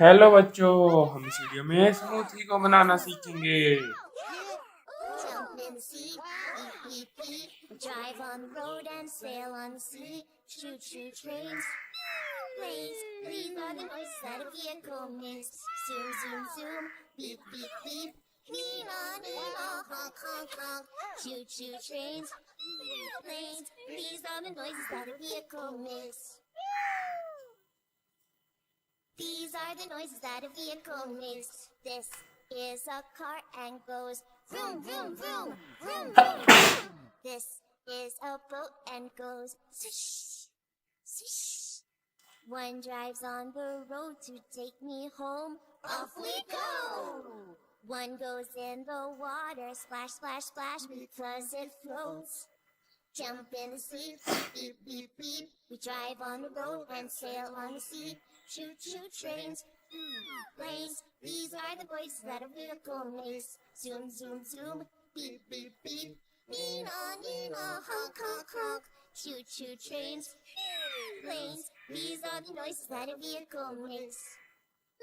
Hello बच्चों, हम इस वीडियो में स्मूथी को बनाना सीखेंगे। Jump in the sea, beep, beep, beep. Drive on the road and sail on the sea. Choo choo trains, planes. These are the noises that a vehicle makes. Zoom, zoom, zoom. Beep, beep, beep. Nina, nina, honk, honk, honk. Choo choo trains, planes. These are the noises that a vehicle makes. These are the noises that a vehicle makes. This is a car and goes vroom, vroom, vroom, vroom, vroom, vroom. This is a boat and goes swish, swish. One drives on the road to take me home. Off we go! One goes in the water, splash, splash, splash, because it floats. Jump in the sea, beep, beep, beep. We drive on the road and sail on the sea. Choo choo trains, planes. These are the voices that a vehicle makes. Zoom, zoom, zoom. Beep, beep, beep. Nina, nina, honk, honk, honk. Choo choo trains, planes. These are the noises that a vehicle makes.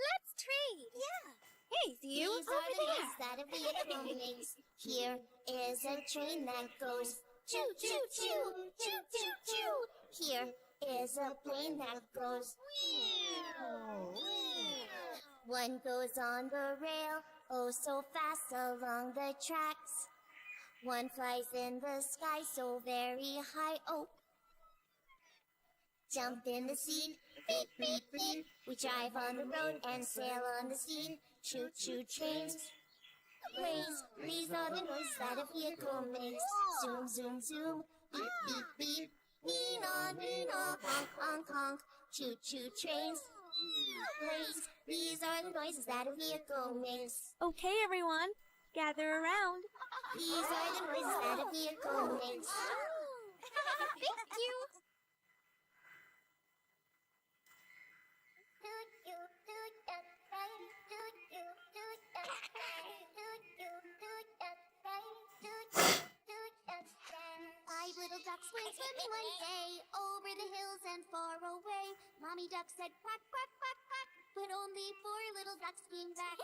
Let's trade. Yeah. Hey, you These are the noises that a vehicle makes. Here is a train that goes choo choo choo, choo choo choo. Here is a plane that goes one goes on the rail, oh so fast along the tracks. One flies in the sky so very high, oh. Jump in the sea, beep, beep, beep. We drive on the road and sail on the sea. Choo choo trains, planes. These are the noises that a vehicle makes. Zoom, zoom, zoom. Beep, beep, beep. Nina, nina, honk, honk, honk. Choo choo trains, planes. These are the noises that a vehicle makes. Okay, everyone, gather around. These are the noises that a vehicle makes. Thank you. Five little ducks went swimming one day over the hills and far away. Mommy duck said quack, quack, quack, quack, but only four little ducks came back.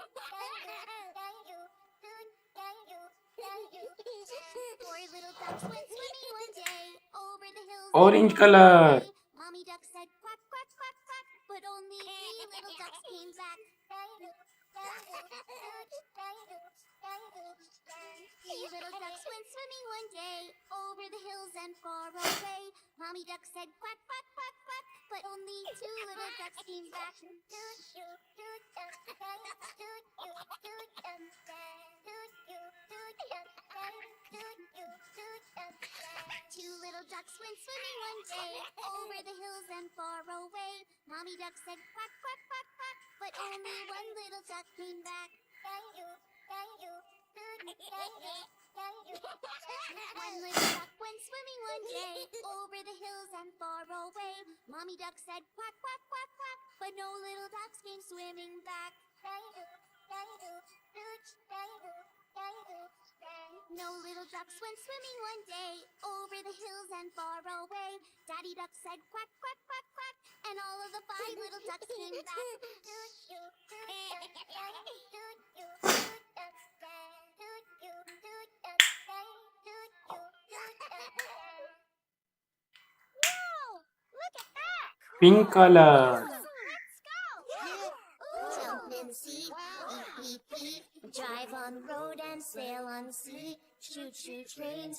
Four little ducks went swimming one day over the hills Orange and far color. away. Mommy duck said quack, quack, quack, quack, but only three little ducks came back. Three little ducks went swimming one day over the hills and far away. Mommy duck said quack, quack, quack, quack, but only two little ducks came back. Two little ducks went swimming one day over the hills and far away. Mommy duck said quack, quack, quack, quack, but only one little duck came back. One little duck went swimming one day over the hills and far away. Mommy duck said quack, quack, quack, quack, but no little ducks came swimming back. No little ducks went swimming one day over the hills and far away. Daddy duck said quack, quack, quack, quack, and all of the five little ducks came back. Wow, look at that. Pink color. Let's go. Jump in the sea, beep, beep, beep. Drive on the road and sail on the sea. Choo choo trains,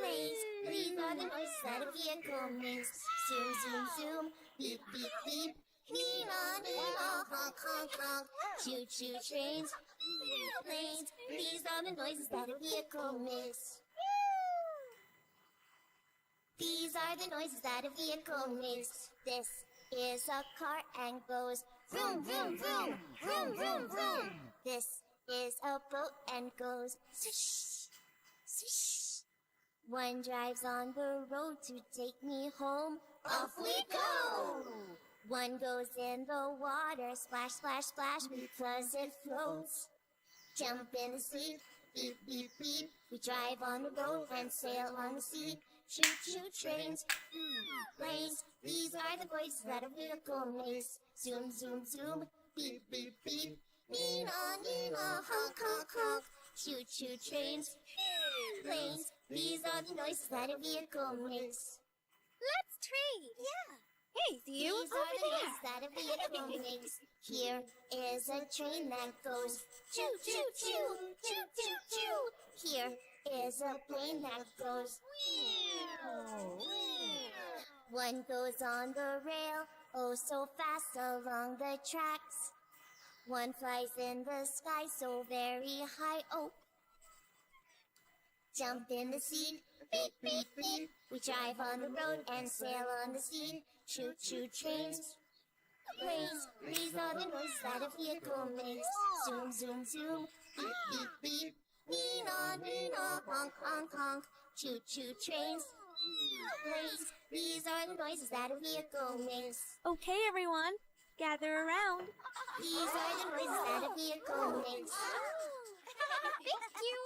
planes. These are the noises that a vehicle makes. Zoom, zoom, zoom. Beep, beep, beep. Nina, nina, honk, honk, honk. Choo choo trains, planes. These are the noises that a vehicle makes. These are the noises that a vehicle makes. This is a car and goes vroom, vroom, vroom, vroom, vroom, vroom. This is a boat and goes swish, swish. One drives on the road to take me home. Off we go! One goes in the water, splash, splash, splash, because it floats. Jump in the sea, beep, beep, beep. We drive on the road and sail on the sea. Choo choo trains, planes. These are the voices that a vehicle makes. Zoom, zoom, zoom. beep, beep, beep. Nina, Nina, honk, honk, honk. Choo choo trains, planes. These are the noises that a vehicle makes. Let's trade. Yeah. Hey, you These are the noises that a vehicle makes. Here is a train that goes choo choo choo, choo choo choo. Here is a plane that goes meow. One goes on the rail, oh so fast along the tracks. One flies in the sky so very high, oh. Jump in the seat, beep, beep, beep. We drive on the road and sail on the sea. Choo choo trains, planes. These are the noises that a vehicle makes. Zoom, zoom, zoom, beep, beep, beep. Nina, Nina, honk, honk, honk. Choo choo trains, planes. These are the noises that a vehicle makes. Okay, everyone. Gather around. These are the noises that a vehicle makes. Thank you.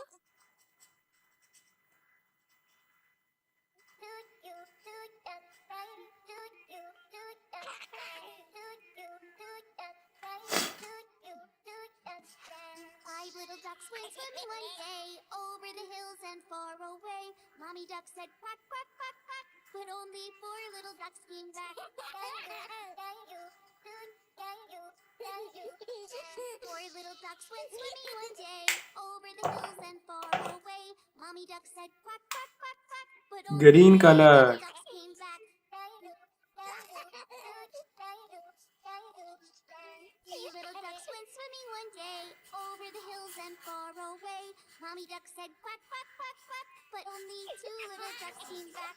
Five little ducks went swimming one day over the hills and far away. Mommy duck said quack, quack, quack, quack, but only four little ducks came back. Four little ducks went swimming one day over the hills and far away. Mommy duck said quack, quack, quack, quack, but only Green four little color. ducks came back. Three little ducks went swimming one day over the hills and far away. Mommy duck said quack, quack, quack, quack, but only two little ducks came back.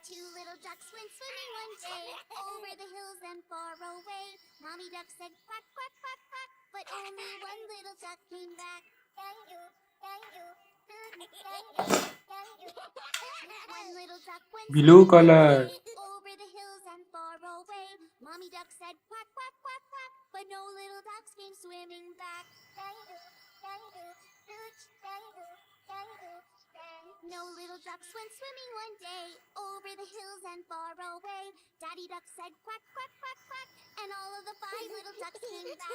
Two little ducks went swimming one day over the hills and far away. Mommy duck said quack, quack, quack, quack, but only one little duck came back. One little duck went Blue swimming one color. day over the hills and far away. Mommy duck said quack, quack, quack, quack, but no little ducks came swimming back. No little ducks went swimming one day over the hills and far away. Daddy duck said quack, quack, quack, quack, and all of the five little ducks came back.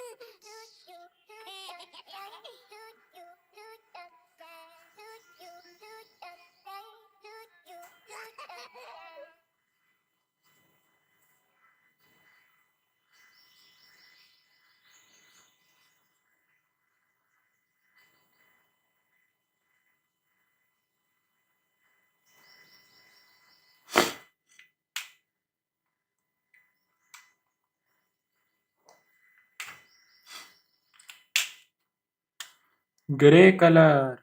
Gray color.